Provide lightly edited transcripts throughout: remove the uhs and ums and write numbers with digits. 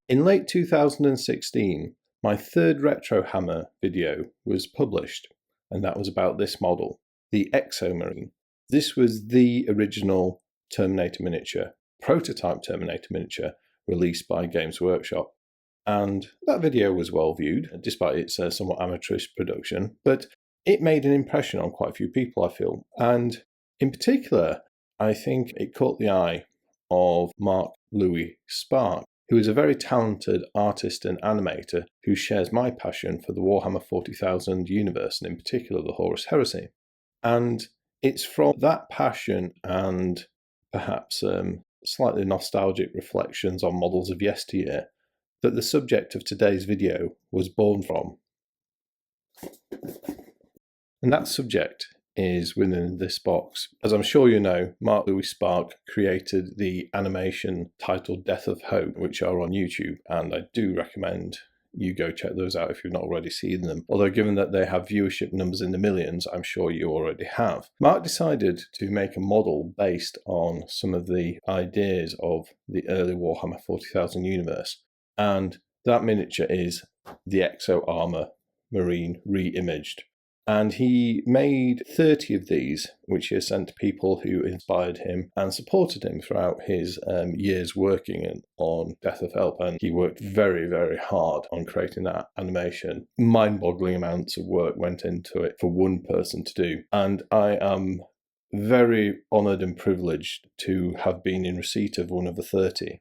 In late 2016, my third Retro Hammer video was published, and that was about this model, the Exo Marine. This was the original Terminator miniature, prototype Terminator miniature, released by Games Workshop. And that video was well viewed, despite its somewhat amateurish production, but it made an impression on quite a few people, I feel. And in particular, I think it caught the eye of Mark Louis Spark, who is a very talented artist and animator who shares my passion for the Warhammer 40,000 universe, and in particular the Horus Heresy. And it's from that passion and perhaps slightly nostalgic reflections on models of yesteryear that the subject of today's video was born from. And that subject is within this box. As I'm sure you know, Mark Louis Spark created the animation titled Death of Hope, which are on YouTube, and I do recommend you go check those out if you've not already seen them. Although given that they have viewership numbers in the millions, I'm sure you already have. Mark decided to make a model based on some of the ideas of the early Warhammer 40,000 universe, and that miniature is the Exo Armor Marine re-imaged. And he made 30 of these, which he has sent to people who inspired him and supported him throughout his years working on Death of Help. And he worked very, very hard on creating that animation. Mind-boggling amounts of work went into it for one person to do. And I am very honoured and privileged to have been in receipt of one of the 30.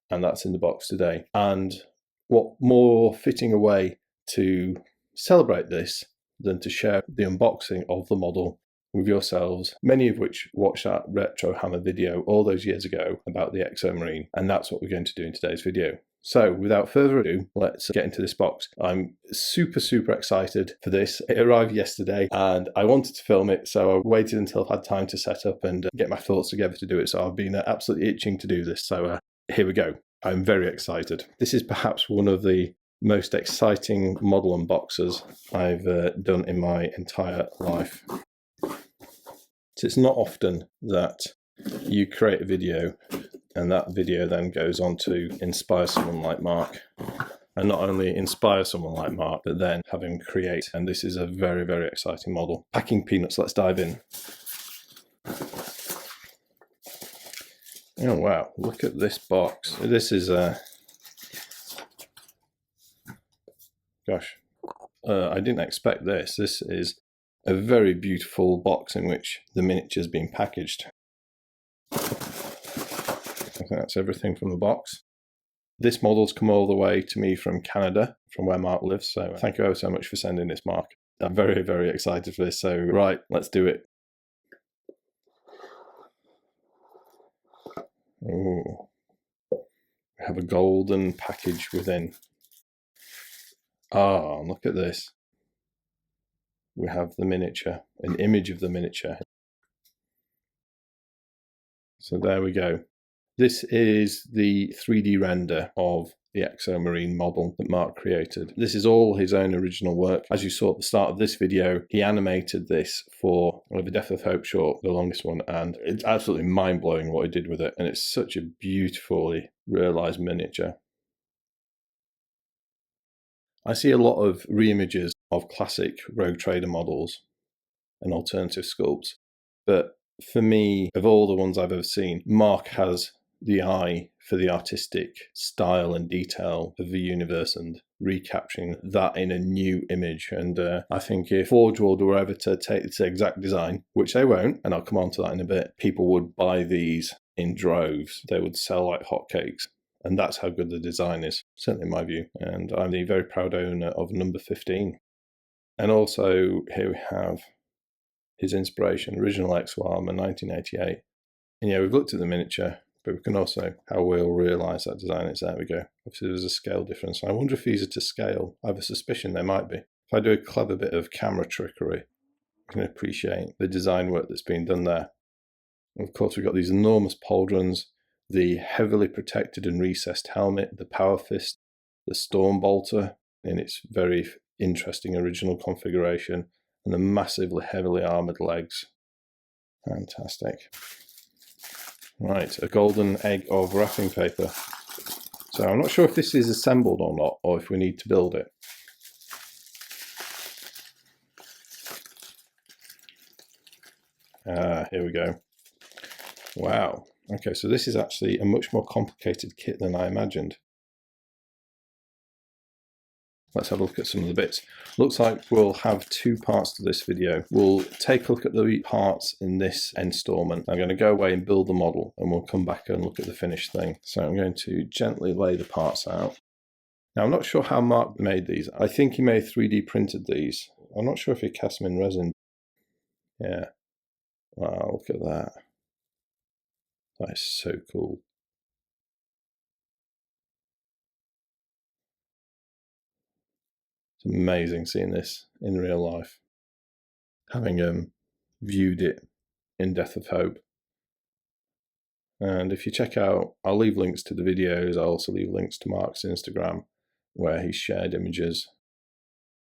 And that's in the box today. And what more fitting a way to celebrate this than to share the unboxing of the model with yourselves, many of which watched that Retro Hammer video all those years ago about the Exo Marine, and that's what we're going to do in today's video. So without further ado, let's get into this box. I'm super excited for this. It arrived yesterday and I wanted to film it, so I waited until I've had time to set up and get my thoughts together to do it. So I've been absolutely itching to do this, so here we go. I'm very excited. This is perhaps one of the most exciting model unboxers I've done in my entire life. So it's not often that you create a video and that video then goes on to inspire someone like Mark, and not only inspire someone like Mark, but then have him create. And this is a very exciting model. Packing peanuts, let's dive in. Oh wow, look at this box. This is gosh, I didn't expect this. This is a very beautiful box in which the miniature's been packaged. I think that's everything from the box. This model's come all the way to me from Canada, from where Mark lives, so thank you ever so much for sending this, Mark. I'm very excited for this, so right, let's do it. Oh, we have a golden package within. Ah, look at this. We have the miniature, an image of the miniature. So there we go. This is the 3D render of the Exo Marine model that Mark created. This is all his own original work. As you saw at the start of this video, he animated this for the Death of Hope short, the longest one, and it's absolutely mind-blowing what he did with it, and it's such a beautifully realised miniature. I see a lot of reimages of classic Rogue Trader models and alternative sculpts, but for me, of all the ones I've ever seen, Mark has the eye for the artistic style and detail of the universe and recapturing that in a new image. And I think if Forge World were ever to take this exact design, which they won't, and I'll come on to that in a bit, people would buy these in droves. They would sell like hotcakes. And that's how good the design is, certainly in my view. And I'm the very proud owner of number 15. And also here we have his inspiration, original Exo Armor, 1988. And yeah, we've looked at the miniature, but we can also, how we'll realise that design is, there we go. Obviously there's a scale difference. I wonder if these are to scale. I have a suspicion they might be. If I do a clever bit of camera trickery, I can appreciate the design work that's been done there. And of course we've got these enormous pauldrons, the heavily protected and recessed helmet, the power fist, the storm bolter in its very interesting original configuration, and the massively heavily armoured legs. Fantastic. Right, a golden egg of wrapping paper. So I'm not sure if this is assembled or not, or if we need to build it. Here we go. Wow. Okay, so this is actually a much more complicated kit than I imagined. Let's have a look at some of the bits. Looks like we'll have two parts to this video. We'll take a look at the parts in this installment. I'm going to go away and build the model, and we'll come back and look at the finished thing. So I'm going to gently lay the parts out. Now, I'm not sure how Mark made these. I think he may have 3D printed these. I'm not sure if he cast them in resin. Yeah. Wow, look at that. That is so cool. It's amazing seeing this in real life. Having viewed it in Death of Hope. And if you check out, I'll leave links to the videos. I'll also leave links to Mark's Instagram, where he shared images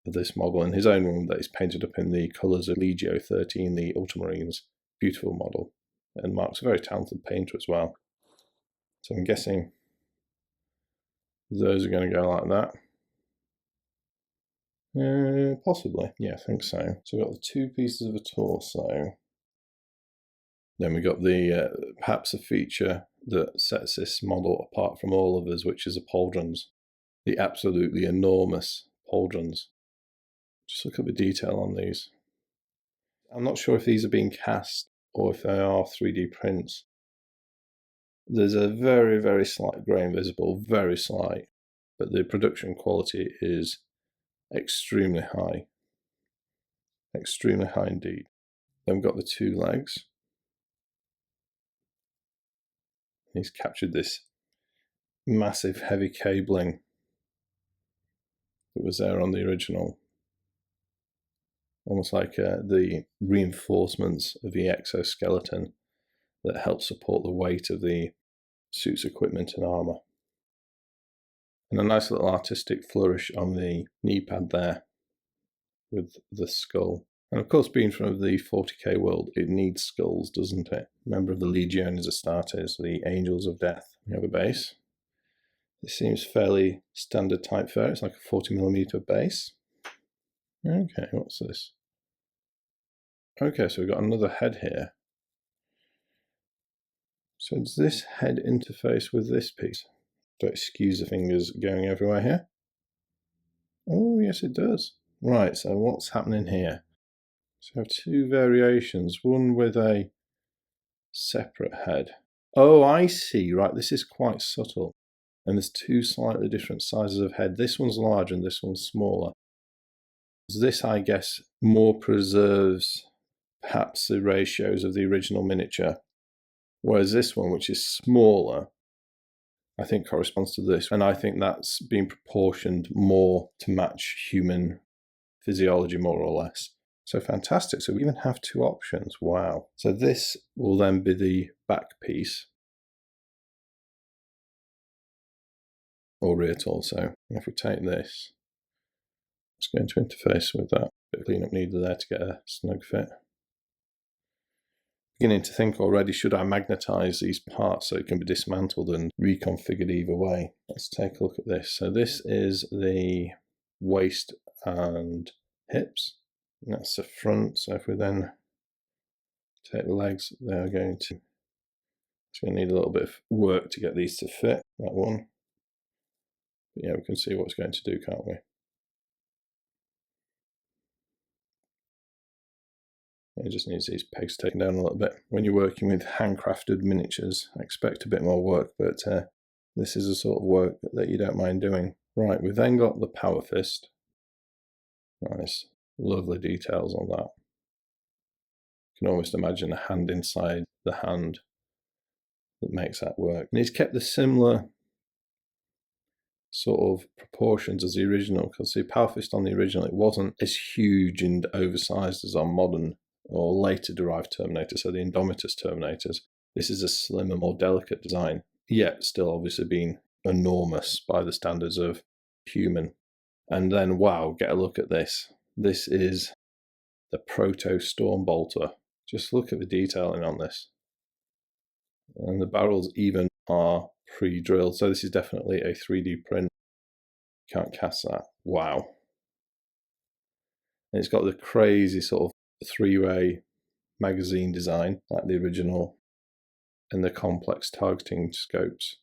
of this model in his own room that is painted up in the colours of Legio 13, the Ultramarines. Beautiful model. And Mark's a very talented painter as well. So I'm guessing those are going to go like that. Possibly. Yeah, I think so. So we've got the two pieces of a torso. Then we've got the perhaps a feature that sets this model apart from all others, which is the pauldrons. The absolutely enormous pauldrons. Just look at the detail on these. I'm not sure if these are being cast or if they are 3D prints. There's a very, very slight grain visible, very slight, but the production quality is extremely high. Extremely high indeed. Then we've got the two legs. He's captured this massive heavy cabling that was there on the original. Almost like the reinforcements of the exoskeleton that help support the weight of the suit's equipment and armour. And a nice little artistic flourish on the knee pad there with the skull. And of course, being from the 40k world, it needs skulls, doesn't it? Member of the Legiones Astartes, the Angels of Death. We have a base. This seems fairly standard type fare. It's like a 40mm base. Okay, what's this? Okay, so we've got another head here. So does this head interface with this piece? Don't excuse the fingers going everywhere here. Oh, yes, it does. Right, so what's happening here? So I have two variations, one with a separate head. Oh, I see. Right, this is quite subtle. And there's two slightly different sizes of head. This one's larger and this one's smaller. This, I guess, more preserves perhaps the ratios of the original miniature. Whereas this one, which is smaller, I think corresponds to this. And I think that's been proportioned more to match human physiology, more or less. So fantastic. So we even have two options. Wow. So this will then be the back piece. Or rear torso. And if we take this, it's going to interface with that. Bit of cleanup needed there to get a snug fit. Beginning to think already, should I magnetize these parts so it can be dismantled and reconfigured either way? Let's take a look at this. So this is the waist and hips. And that's the front. So if we then take the legs, they're going to, it's going to need a little bit of work to get these to fit, that one. But yeah, we can see what it's going to do, can't we? It just needs these pegs taken down a little bit. When you're working with handcrafted miniatures, I expect a bit more work, but this is the sort of work that you don't mind doing. Right, we've then got the power fist. Nice, lovely details on that. You can almost imagine a hand inside the hand that makes that work. And he's kept the similar sort of proportions as the original, because the power fist on the original, it wasn't as huge and oversized as our modern or later derived Terminator, so the Indomitus Terminators. This is a slimmer, more delicate design, yet still obviously being enormous by the standards of human. And then, wow, get a look at this. This is the Proto Stormbolter. Just look at the detailing on this. And the barrels even are pre-drilled. So this is definitely a 3D print. Can't cast that. Wow. And it's got the crazy sort of three-way magazine design like the original, and the complex targeting scopes.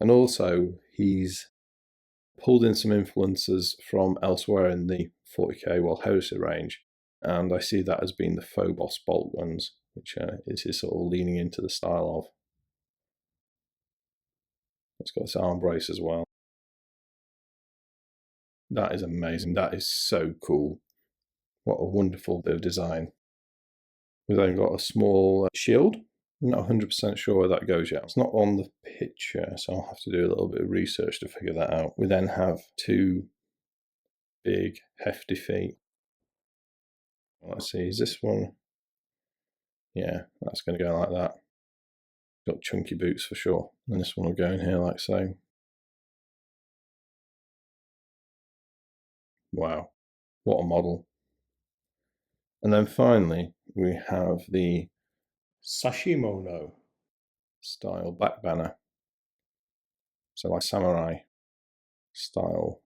And also he's pulled in some influences from elsewhere in the 40k Warhammer range, and I see that as being the Phobos bolt guns, which is his sort of leaning into the style of. It's got this arm brace as well. That is amazing. That is so cool. What a wonderful bit of design. We've then got a small shield. I'm not 100% sure where that goes yet. It's not on the picture, so I'll have to do a little bit of research to figure that out. We then have two big, hefty feet. Let's see, is this one? Yeah, that's going to go like that. Got chunky boots for sure. And this one will go in here like so. Wow, what a model. And then finally, we have the Sashimono style back banner. So like samurai style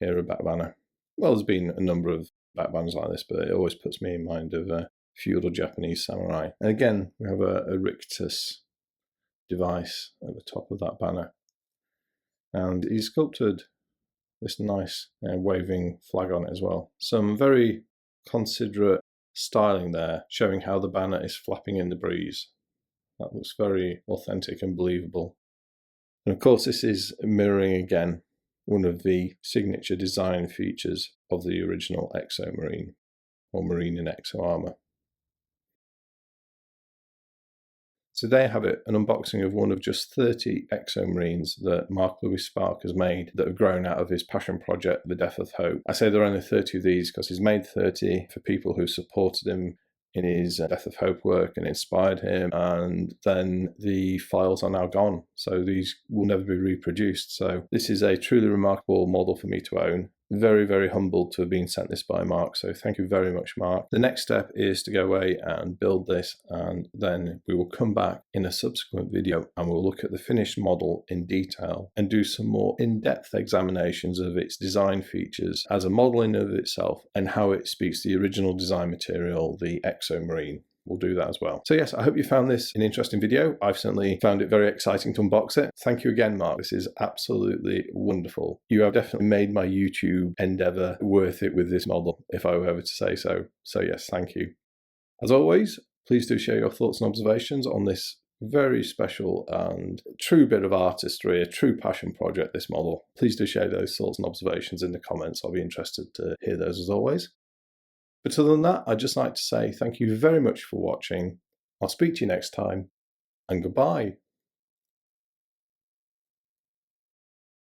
era back banner. Well, there's been a number of back banners like this, but it always puts me in mind of feudal Japanese samurai. And again, we have a rictus device at the top of that banner. And he's sculpted this nice waving flag on it as well. Some very considerate styling there, showing how the banner is flapping in the breeze. That looks very authentic and believable. And of course, this is mirroring again one of the signature design features of the original Exo Marine, or Marine in Exo armor. So there you have it, an unboxing of one of just 30 Exo Marines that Mark Louis Spark has made that have grown out of his passion project, The Death of Hope. I say there are only 30 of these because he's made 30 for people who supported him in his Death of Hope work and inspired him, and then the files are now gone, so these will never be reproduced. So this is a truly remarkable model for me to own. Very, very humbled to have been sent this by Mark, so thank you very much, Mark. The next step is to go away and build this, and then we will come back in a subsequent video and we'll look at the finished model in detail and do some more in-depth examinations of its design features as a model in and of itself and how it speaks to the original design material, the Exo Marine. We'll do that as well. So yes, I hope you found this an interesting video. I've certainly found it very exciting to unbox it. Thank you again, Mark. This is absolutely wonderful. You have definitely made my YouTube endeavor worth it with this model, if I were ever to say so. So yes, thank you. As always, please do share your thoughts and observations on this very special and true bit of artistry, a true passion project, this model. Please do share those thoughts and observations in the comments. I'll be interested to hear those as always. But other than that, I'd just like to say thank you very much for watching. I'll speak to you next time, and goodbye.